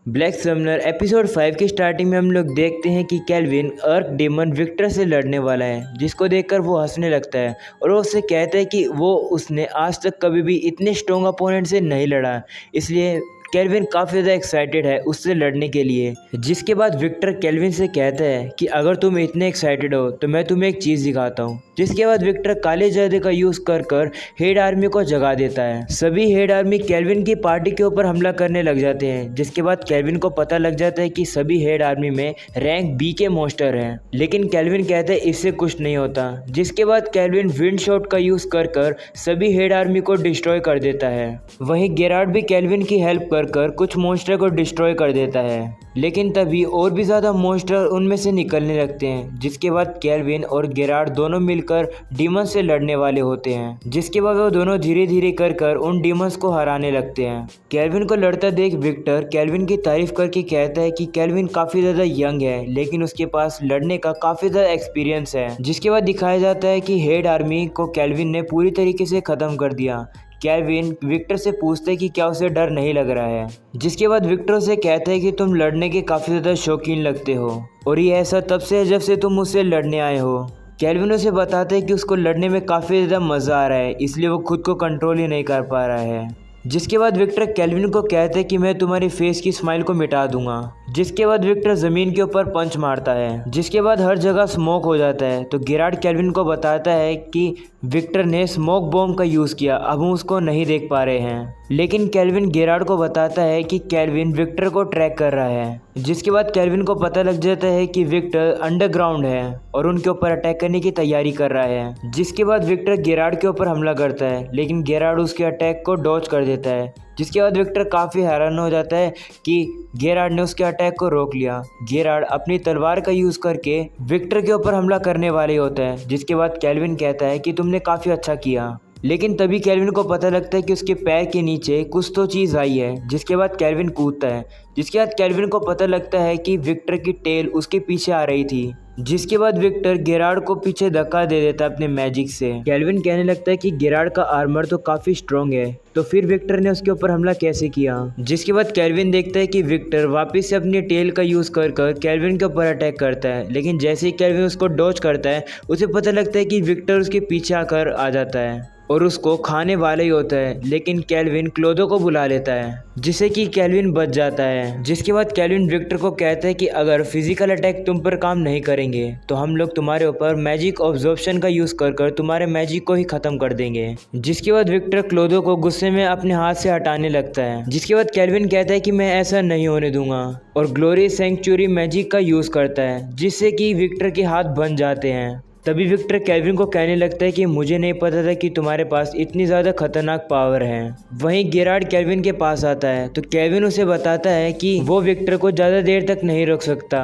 Black Sumner episode 5 की starting में हम लोग देखते हैं कि केल्विन अर्क डेमन विक्टर से लड़ने वाला है, जिसको देखकर वो हंसने लगता है और वो उससे कहता है कि वो उसने आज तक कभी भी इतने स्ट्रॉन्ग अपोनेंट से नहीं लड़ा, इसलिए केल्विन काफ़ी ज़्यादा एक्साइटेड है उससे लड़ने के लिए। जिसके बाद विक्टर केल्विन से कहता है कि अगर तुम इतने एक्साइटेड हो तो मैं तुम्हें एक चीज़ दिखाता हूँ। जिसके बाद विक्टर काले जादू का यूज़ कर हेड आर्मी को जगा देता है। सभी हेड आर्मी केल्विन की पार्टी के ऊपर हमला करने लग जाते हैं। जिसके बाद केल्विन को पता लग जाता है कि सभी हेड आर्मी में रैंक बी के मॉन्स्टर हैं, लेकिन केल्विन कहता है इससे कुछ नहीं होता। जिसके बाद केल्विन विंड शॉट का यूज़ कर सभी हेड आर्मी को डिस्ट्रॉय कर देता है। वहीं गेरार्ड भी केल्विन की हेल्प कर कुछ मॉन्स्टर को डिस्ट्रॉय कर देता है, लेकिन तभी और भी ज़्यादा मॉन्स्टर उनमें से निकलने लगते हैं। जिसके बाद केल्विन और गेरार्ड दोनों मिलकर डीमन से लड़ने वाले होते हैं। जिसके बाद वो दोनों धीरे धीरे कर उन डीमंस को हराने लगते हैं। केल्विन को लड़ता देख विक्टर केल्विन की तारीफ करके कहता है कि केल्विन काफ़ी ज़्यादा यंग है, लेकिन उसके पास लड़ने का काफ़ी ज़्यादा एक्सपीरियंस है। जिसके बाद दिखाया जाता है कि हेड आर्मी को केल्विन ने पूरी तरीके से ख़त्म कर दिया। केल्विन विक्टर से पूछते है कि क्या उसे डर नहीं लग रहा है। जिसके बाद विक्टर से कहते हैं कि तुम लड़ने के काफ़ी ज़्यादा शौकीन लगते हो और ये ऐसा तब से है जब से तुम मुझसे लड़ने आए हो। केल्विन उसे बताते हैं कि उसको लड़ने में काफ़ी ज़्यादा मज़ा आ रहा है, इसलिए वो खुद को कंट्रोल ही नहीं कर पा रहा है। जिसके बाद विक्टर केल्विन को कहते हैं कि मैं तुम्हारी फेस की स्माइल को मिटा दूंगा। जिसके बाद विक्टर ज़मीन के ऊपर पंच मारता है। जिसके बाद हर जगह स्मोक हो जाता है। तो गेरार्ड केल्विन को बताता है कि विक्टर ने स्मोक बॉम्ब का यूज़ किया, अब हम उसको नहीं देख पा रहे हैं। लेकिन केल्विन गेरार्ड को बताता है कि केल्विन विक्टर को ट्रैक कर रहा है। जिसके बाद केल्विन को पता लग जाता है कि विक्टर अंडरग्राउंड है और उनके ऊपर अटैक करने की तैयारी कर रहा है। जिसके बाद विक्टर गेरार्ड के ऊपर हमला करता है, लेकिन गेरार्ड उसके अटैक को डॉज कर देता है। जिसके बाद विक्टर काफ़ी हैरान हो जाता है कि गेरार्ड ने उसके अटैक को रोक लिया। गेरार्ड अपनी तलवार का यूज़ करके विक्टर के ऊपर हमला करने वाले होता है। जिसके बाद केल्विन कहता है कि तुमने काफ़ी अच्छा किया, लेकिन तभी केल्विन को पता लगता है कि उसके पैर के नीचे कुछ तो चीज़ आई है। जिसके बाद केल्विन कूदता है। जिसके बाद केल्विन को पता लगता है कि विक्टर की टेल उसके पीछे आ रही थी। जिसके बाद विक्टर गेरार्ड को पीछे धक्का दे देता है अपने मैजिक से। केल्विन कहने लगता है कि गेरार्ड का आर्मर तो काफ़ी स्ट्रॉन्ग है, तो फिर विक्टर ने उसके ऊपर हमला कैसे किया। जिसके बाद केल्विन देखता है कि विक्टर वापस से अपनी टेल का यूज़ कर केल्विन के ऊपर अटैक करता है, लेकिन जैसे ही केल्विन उसको डॉज करता है उसे पता लगता है कि विक्टर उसके पीछे आकर आ जाता है और उसको खाने वाला ही होता है। लेकिन केल्विन क्लोदो को बुला लेता है, जिससे कि केल्विन बच जाता है। जिसके बाद केल्विन विक्टर को कहता है कि अगर फिजिकल अटैक तुम पर काम नहीं करेंगे तो हम लोग तुम्हारे ऊपर मैजिक ऑब्जॉर्प्शन का यूज़ कर तुम्हारे मैजिक को ही ख़त्म कर देंगे। जिसके बाद विक्टर क्लोदो को गुस्से में अपने हाथ से हटाने लगता है। जिसके बाद केल्विन कहता है कि मैं ऐसा नहीं होने दूंगा और ग्लोरी सेंचुरी मैजिक का यूज़ करता है, जिससे कि विक्टर के हाथ बन जाते हैं। तभी विक्टर केल्विन को कहने लगता है कि मुझे नहीं पता था कि तुम्हारे पास इतनी ज़्यादा खतरनाक पावर है। वहीं गेरार्ड केल्विन के पास आता है तो केल्विन उसे बताता है कि वो विक्टर को ज़्यादा देर तक नहीं रोक सकता।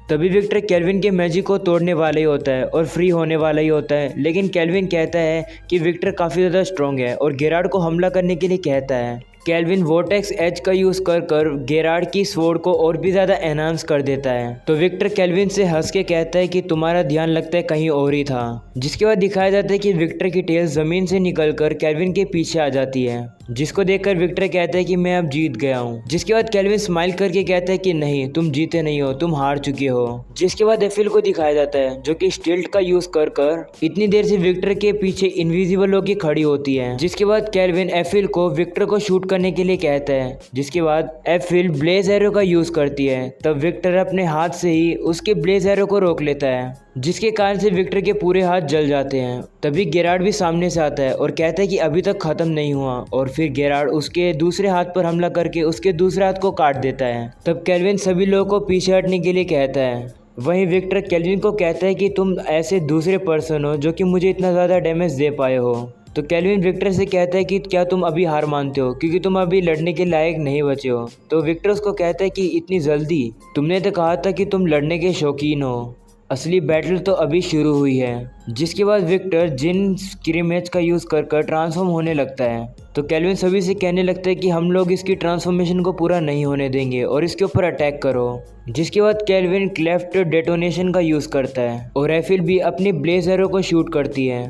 तभी विक्टर केल्विन के मैजिक को तोड़ने वाला ही होता है और फ्री होने वाला ही होता है, लेकिन केल्विन कहता है कि विक्टर काफ़ी ज़्यादा स्ट्रॉन्ग है और गेरार्ड को हमला करने के लिए कहता है। केल्विन वोर्टेक्स एज का यूज़ कर गेरार्ड की स्वॉर्ड को और भी ज़्यादा एनहांस कर देता है। तो विक्टर केल्विन से हंस के कहता है कि तुम्हारा ध्यान लगता है कहीं और ही था। जिसके बाद दिखाया जाता है कि विक्टर की टेल ज़मीन से निकलकर केल्विन के पीछे आ जाती है, जिसको देखकर विक्टर कहता है कि मैं अब जीत गया हूँ। जिसके बाद केल्विन स्माइल करके कहता है कि नहीं, तुम जीते नहीं हो, तुम हार चुके हो। जिसके बाद एफिल को दिखाया जाता है, जो कि स्टिल्ट का यूज़ कर इतनी देर से विक्टर के पीछे इनविजिबल होकर खड़ी होती है। जिसके बाद केल्विन एफिल को विक्टर को शूट करने के लिए कहता है। जिसके बाद एफिल ब्लेज एरो का यूज़ करती है, तब विक्टर अपने हाथ से ही उसके ब्लेज एरो को रोक लेता है, जिसके कारण से विक्टर के पूरे हाथ जल जाते हैं। तभी गेरार्ड भी सामने से आता है और कहता है कि अभी तक ख़त्म नहीं हुआ, और फिर गेरार्ड उसके दूसरे हाथ पर हमला करके उसके दूसरे हाथ को काट देता है। तब केल्विन सभी लोगों को पीछे हटने के लिए कहता है। वहीं विक्टर केल्विन को कहता है कि तुम ऐसे दूसरे पर्सन हो जो कि मुझे इतना ज़्यादा डैमेज दे पाए हो। तो केल्विन विक्टर से कहता है कि क्या तुम अभी हार मानते हो, क्योंकि तुम अभी लड़ने के लायक नहीं बचे हो। तो विक्टर उसको कहता है कि इतनी जल्दी, तुमने तो कहा था कि तुम लड़ने के शौकीन हो, असली बैटल तो अभी शुरू हुई है। जिसके बाद विक्टर जिन स्क्रीमेज का यूज़ कर ट्रांसफॉर्म होने लगता है। तो केल्विन सभी से कहने लगता है कि हम लोग इसकी ट्रांसफॉर्मेशन को पूरा नहीं होने देंगे और इसके ऊपर अटैक करो। जिसके बाद केल्विन क्लेफ्ट डेटोनेशन का यूज़ करता है और एफिल भी अपनी ब्लेज एरो को शूट करती है।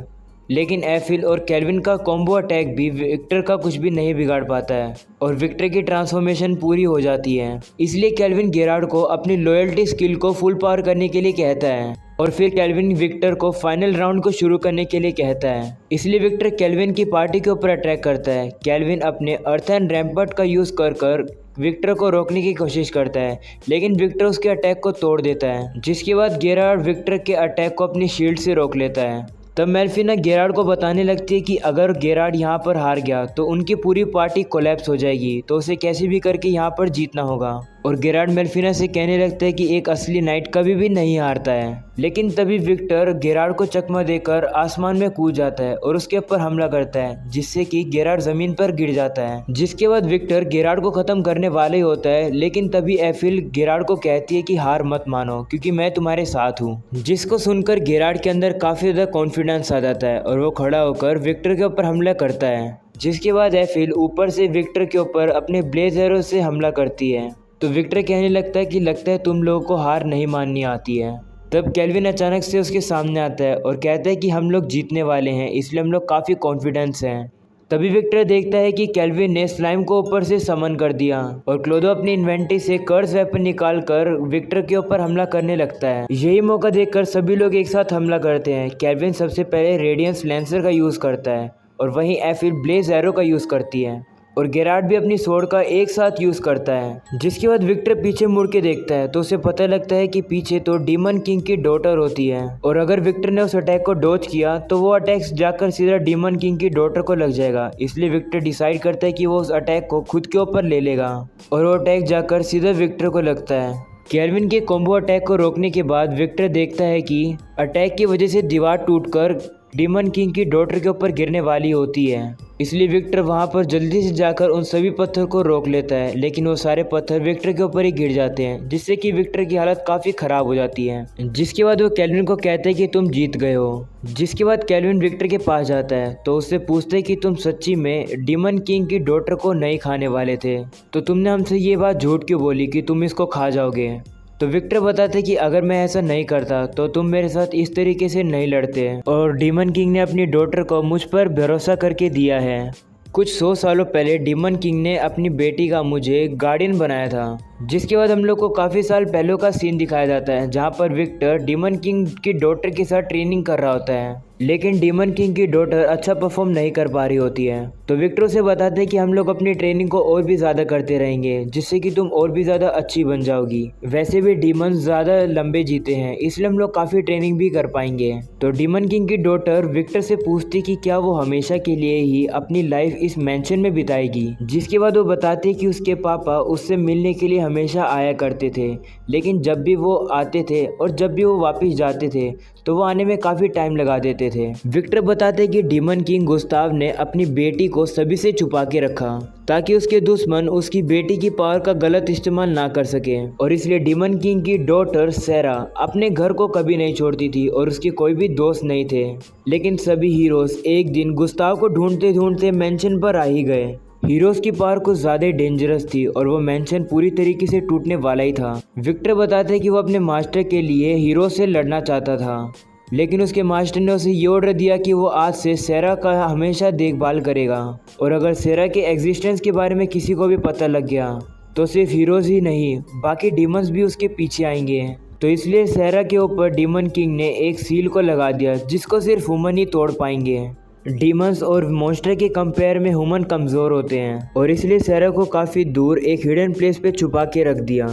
लेकिन एफिल और केल्विन का कॉम्बो अटैक भी विक्टर का कुछ भी नहीं बिगाड़ पाता है और विक्टर की ट्रांसफॉर्मेशन पूरी हो जाती है। इसलिए केल्विन गेरार्ड को अपनी लॉयल्टी स्किल को फुल पावर करने के लिए कहता है और फिर केल्विन विक्टर को फाइनल राउंड को शुरू करने के लिए कहता है। इसलिए विक्टर केल्विन की पार्टी के ऊपर अटैक करता है। केल्विन अपने अर्थ एंड रैम्पर्ट का यूज़ कर विक्टर को रोकने की कोशिश करता है, लेकिन विक्टर उसके अटैक को तोड़ देता है, जिसके बाद गेरार्ड विक्टर के अटैक को अपनी शील्ड से रोक लेता है। तब मेल्फिना गेरार्ड को बताने लगती है कि अगर गेरार्ड यहाँ पर हार गया तो उनकी पूरी पार्टी कोलैप्स हो जाएगी, तो उसे कैसे भी करके यहाँ पर जीतना होगा। और गेरार्ड मेल्फिना से कहने लगता है कि एक असली नाइट कभी भी नहीं हारता है। लेकिन तभी विक्टर गेरार्ड को चकमा देकर आसमान में कूद जाता है और उसके ऊपर हमला करता है, जिससे कि गेरार्ड जमीन पर गिर जाता है। जिसके बाद विक्टर गेरार्ड को खत्म करने वाला ही होता है, लेकिन तभी एफिल गेरार्ड को कहती है कि हार मत मानो क्योंकि मैं तुम्हारे साथ हूँ। जिसको सुनकर गेरार्ड के अंदर काफी ज्यादा कॉन्फिडेंस आ जाता है और वो खड़ा होकर विक्टर के ऊपर हमला करता है। जिसके बाद एफिल ऊपर से विक्टर के ऊपर अपने ब्लेज एरो से हमला करती है। तो विक्टर कहने लगता है कि लगता है तुम लोगों को हार नहीं माननी आती है। तब केल्विन अचानक से उसके सामने आता है और कहता है कि हम लोग जीतने वाले हैं, इसलिए हम लोग काफ़ी कॉन्फिडेंस हैं। तभी विक्टर देखता है कि केल्विन ने स्लाइम को ऊपर से समन कर दिया और क्लोदो अपनी इन्वेंटरी से कर्स वेपन निकाल कर विक्टर के ऊपर हमला करने लगता है। यही मौका देखकर सभी लोग एक साथ हमला करते हैं। केल्विन सबसे पहले रेडियंस लैंसर का यूज़ करता है और वहीं एफिल ब्लेज एरो का यूज़ करती है और गेरार्ड भी अपनी स्वॉर्ड का एक साथ यूज़ करता है। जिसके बाद विक्टर पीछे मुड़ के देखता है तो उसे पता लगता है कि पीछे तो डीमन किंग की डॉटर होती है और अगर विक्टर ने उस अटैक को डॉज किया तो वो अटैक जाकर सीधा डीमन किंग की डॉटर को लग जाएगा। इसलिए विक्टर डिसाइड करता है कि वो उस अटैक को खुद के ऊपर ले लेगा और वो अटैक जाकर सीधा विक्टर को लगता है। केल्विन के कॉम्बो अटैक को रोकने के बाद विक्टर देखता है कि अटैक की वजह से दीवार टूटकर डीमन किंग की डॉटर के ऊपर गिरने वाली होती है। इसलिए विक्टर वहां पर जल्दी से जाकर उन सभी पत्थर को रोक लेता है, लेकिन वो सारे पत्थर विक्टर के ऊपर ही गिर जाते हैं, जिससे कि विक्टर की हालत काफ़ी ख़राब हो जाती है। जिसके बाद वो केल्विन को कहते हैं कि तुम जीत गए हो। जिसके बाद केल्विन विक्टर के पास जाता है तो उससे पूछते हैं कि तुम सच्ची में डीमन किंग की डॉटर को नहीं खाने वाले थे, तो तुमने हमसे ये बात झूठ क्यों बोली कि तुम इसको खा जाओगे। तो विक्टर बताते कि अगर मैं ऐसा नहीं करता तो तुम मेरे साथ इस तरीके से नहीं लड़ते और डीमन किंग ने अपनी डॉटर को मुझ पर भरोसा करके दिया है। कुछ 100 सालों पहले डीमन किंग ने अपनी बेटी का मुझे गार्डियन बनाया था। जिसके बाद हम लोग को काफ़ी साल पहले का सीन दिखाया जाता है जहाँ पर विक्टर डीमन किंग की डॉटर के साथ ट्रेनिंग कर रहा होता है, लेकिन डीमन किंग की डॉटर अच्छा परफॉर्म नहीं कर पा रही होती है। तो विक्टर से बताते हैं कि हम लोग अपनी ट्रेनिंग को और भी ज़्यादा करते रहेंगे जिससे कि तुम और भी ज़्यादा अच्छी बन जाओगी। वैसे भी डीमन ज़्यादा लंबे जीते हैं, इसलिए हम लोग काफ़ी ट्रेनिंग भी कर पाएंगे। तो डीमन किंग की डॉटर विक्टर से पूछती कि क्या वो हमेशा के लिए ही अपनी लाइफ इस मैंशन में बिताएगी। जिसके बाद वो बताते कि उसके पापा उससे मिलने के लिए हमेशा आया करते थे, लेकिन जब भी वो आते थे और जब भी वो वापस जाते थे तो वो आने में काफ़ी टाइम लगा देते थे। विक्टर बताते कि डीमन किंग गुस्ताव ने अपनी बेटी को सभी से छुपा के रखा ताकि उसके दुश्मन उसकी बेटी की पावर का गलत इस्तेमाल ना कर सके, और इसलिए डीमन किंग की डॉटर सेरा अपने घर को कभी नहीं छोड़ती थी और उसके कोई भी दोस्त नहीं थे। लेकिन सभी हीरोज एक दिन गुस्ताव को ढूंढते ढूंढते मेंशन पर आ ही गए। हीरोज की पावर कुछ ज़्यादा डेंजरस थी और वो मेंशन पूरी तरीके से टूटने वाला ही था। विक्टर बताते हैं कि वो अपने मास्टर के लिए हीरो से लड़ना चाहता था, लेकिन उसके मास्टर ने उसे ये ऑर्डर दिया कि वो आज से सेरा का हमेशा देखभाल करेगा और अगर सेरा के एग्जिस्टेंस के बारे में किसी को भी पता लग गया तो सिर्फ हीरोज ही नहीं बाकी डीमंस भी उसके पीछे आएंगे। तो इसलिए सेरा के ऊपर डीमन किंग ने एक सील को लगा दिया जिसको सिर्फ ह्यूमन ही तोड़ पाएंगे। डीमंस और मॉन्स्टर के कंपेयर में ह्यूमन कमज़ोर होते हैं और इसलिए सेरा को काफ़ी दूर एक हिडन प्लेस पे छुपा के रख दिया।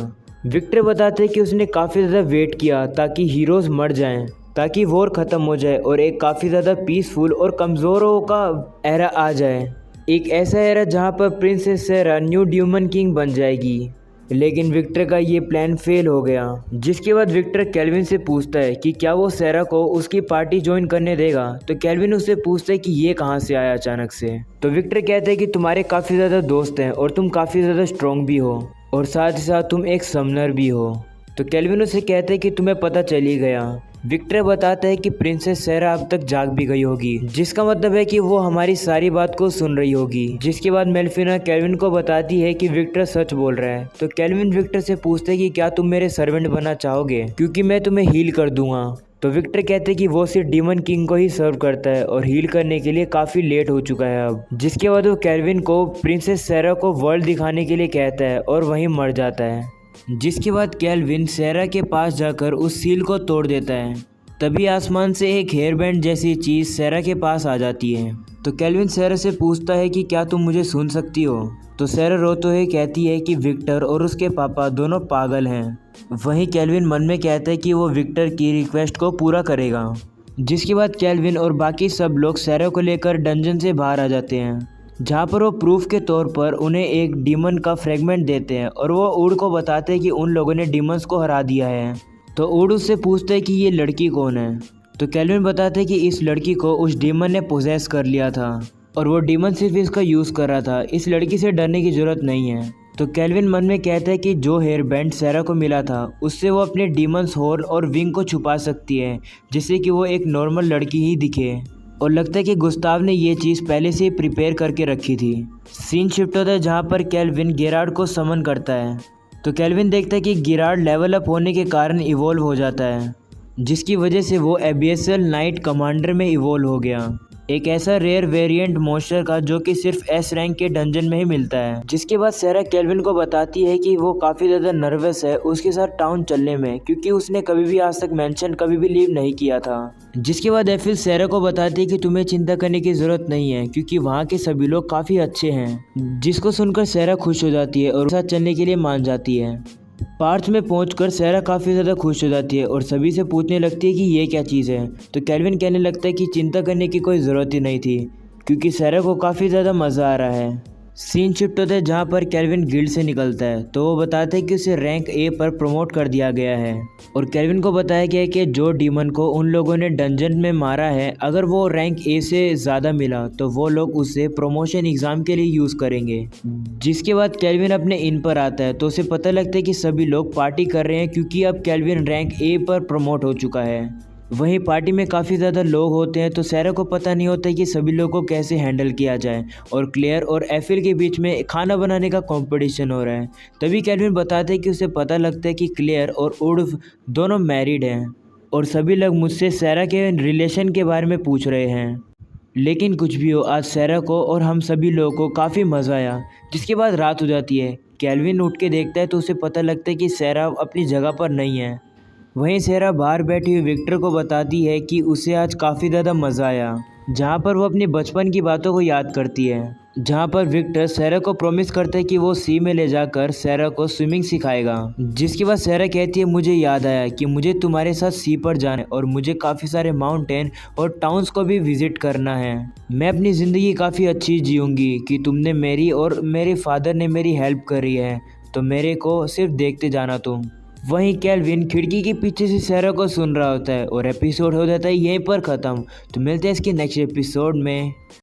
विक्टर बताते हैं कि उसने काफ़ी ज़्यादा वेट किया ताकि हीरोज़ मर जाएं, ताकि वॉर ख़त्म हो जाए और एक काफ़ी ज़्यादा पीसफुल और कमज़ोरों का एरा आ जाए, एक ऐसा एरा जहाँ पर प्रिंसेस सेरा न्यू डीमन किंग बन जाएगी। लेकिन विक्टर का ये प्लान फेल हो गया। जिसके बाद विक्टर केल्विन से पूछता है कि क्या वो सेरा को उसकी पार्टी ज्वाइन करने देगा। तो केल्विन उससे पूछता है कि ये कहाँ से आया अचानक से। तो विक्टर कहता है कि तुम्हारे काफ़ी ज़्यादा दोस्त हैं और तुम काफ़ी ज़्यादा स्ट्रॉन्ग भी हो और साथ ही साथ तुम एक समनर भी हो। तो केल्विन उससे कहता है कि तुम्हें पता चल ही गया। विक्टर बताता है कि प्रिंसेस सेरा अब तक जाग भी गई होगी, जिसका मतलब है कि वो हमारी सारी बात को सुन रही होगी। जिसके बाद मेल्फिना केल्विन को बताती है कि विक्टर सच बोल रहा है। तो केल्विन विक्टर से पूछते है कि क्या तुम मेरे सर्वेंट बनना चाहोगे, क्योंकि मैं तुम्हें हील कर दूंगा। तो विक्टर कहते हैं कि वो सिर्फ डीमन किंग को ही सर्व करता है और हील करने के लिए काफ़ी लेट हो चुका है अब। जिसके बाद वो केल्विन को प्रिंसेस सैरा को वर्ल्ड दिखाने के लिए कहता है और वहीं मर जाता है। जिसके बाद केल्विन सैरा के पास जाकर उस सील को तोड़ देता है। तभी आसमान से एक हेयर बैंड जैसी चीज़ सैरा के पास आ जाती है। तो केल्विन सैरा से पूछता है कि क्या तुम मुझे सुन सकती हो। तो सैरा रोते हुए कहती है कि विक्टर और उसके पापा दोनों पागल हैं। वहीं केल्विन मन में कहता है कि वो विक्टर की रिक्वेस्ट को पूरा करेगा। जिसके बाद केल्विन और बाकी सब लोग सैरा को लेकर डंजन से बाहर आ जाते हैं, जहाँ पर वो प्रूफ के तौर पर उन्हें एक डीमन का फ्रेगमेंट देते हैं और वो ऊड को बताते हैं कि उन लोगों ने डीमंस को हरा दिया है। तो ऊड उससे पूछता है कि ये लड़की कौन है। तो केल्विन बताते हैं कि इस लड़की को उस डीमन ने पोजेस कर लिया था और वो डीमन सिर्फ इसका यूज़ कर रहा था। इस लड़की से डरने की ज़रूरत नहीं है। तो केल्विन मन में कहता है कि जो हेयर बैंड सैरा को मिला था उससे वो अपने डीमंस हॉर्न और विंग को छुपा सकती है, जिससे कि वो एक नॉर्मल लड़की ही दिखे। और लगता है कि गुस्ताव ने ये चीज़ पहले से ही प्रिपेयर करके रखी थी। सीन शिफ्ट होता है जहाँ पर केल्विन गेरार्ड को समन करता है। तो केल्विन देखता है कि गेरार्ड लेवल अप होने के कारण इवोल्व हो जाता है, जिसकी वजह से वो एबियसल नाइट कमांडर में इवोल्व हो गया, एक ऐसा रेयर वेरिएंट मॉन्स्टर का जो कि सिर्फ एस रैंक के डंजन में ही मिलता है। जिसके बाद सैरा केल्विन को बताती है कि वो काफ़ी ज़्यादा नर्वस है उसके साथ टाउन चलने में, क्योंकि उसने कभी भी आज तक मेंशन कभी भी लीव नहीं किया था। जिसके बाद एफिल सैरा को बताती है कि तुम्हें चिंता करने की ज़रूरत नहीं है, क्योंकि वहाँ के सभी लोग काफ़ी अच्छे हैं। जिसको सुनकर सैरा खुश हो जाती है और साथ चलने के लिए मान जाती है। पार्थ में पहुंचकर सैरा काफ़ी ज़्यादा खुश हो जाती है और सभी से पूछने लगती है कि ये क्या चीज़ है। तो केल्विन कहने लगता है कि चिंता करने की कोई ज़रूरत ही नहीं थी, क्योंकि सैरा को काफ़ी ज़्यादा मज़ा आ रहा है। सीन शिफ्ट होता है जहाँ पर केल्विन गिल्ड से निकलता है, तो वो बताते हैं कि उसे रैंक ए पर प्रमोट कर दिया गया है। और केल्विन को बताया गया है कि जो डीमन को उन लोगों ने डंजन में मारा है, अगर वो रैंक ए से ज़्यादा मिला तो वो लोग उसे प्रमोशन एग्ज़ाम के लिए यूज़ करेंगे। जिसके बाद केल्विन अपने इन पर आता है तो उसे पता लगता है कि सभी लोग पार्टी कर रहे हैं, क्योंकि अब केल्विन रैंक ए पर प्रमोट हो चुका है। वहीं पार्टी में काफ़ी ज़्यादा लोग होते हैं, तो सैरा को पता नहीं होता कि सभी लोगों को कैसे हैंडल किया जाए। और क्लेयर और एफिल के बीच में खाना बनाने का कंपटीशन हो रहा है। तभी केल्विन बताते हैं कि उसे पता लगता है कि क्लेयर और उर्फ दोनों मैरिड हैं और सभी लोग मुझसे सैरा के रिलेशन के बारे में पूछ रहे हैं। लेकिन कुछ भी हो, आज सैरा को और हम सभी लोगों को काफ़ी मज़ा आया। जिसके बाद रात हो जाती है। केल्विन उठ के देखता है तो उसे पता लगता है कि सैरा अपनी जगह पर नहीं है। वहीं सैरा बाहर बैठी हुई विक्टर को बताती है कि उसे आज काफ़ी ज़्यादा मज़ा आया, जहाँ पर वो अपनी बचपन की बातों को याद करती है। जहाँ पर विक्टर सैरा को प्रॉमिस करता है कि वो सी में ले जाकर सैरा को स्विमिंग सिखाएगा। जिसके बाद सैरा कहती है मुझे याद आया कि मुझे तुम्हारे साथ सी पर जाना है और मुझे काफ़ी सारे माउंटेन और टाउन्स को भी विज़िट करना है। मैं अपनी ज़िंदगी काफ़ी अच्छी जीऊँगी कि तुमने मेरी और मेरे फादर ने मेरी हेल्प करी है, तो मेरे को सिर्फ देखते जाना तुम। वहीं केल्विन खिड़की के पीछे से सैरा को सुन रहा होता है और एपिसोड हो जाता है यहीं पर ख़त्म। तो मिलते हैं इसके नेक्स्ट एपिसोड में।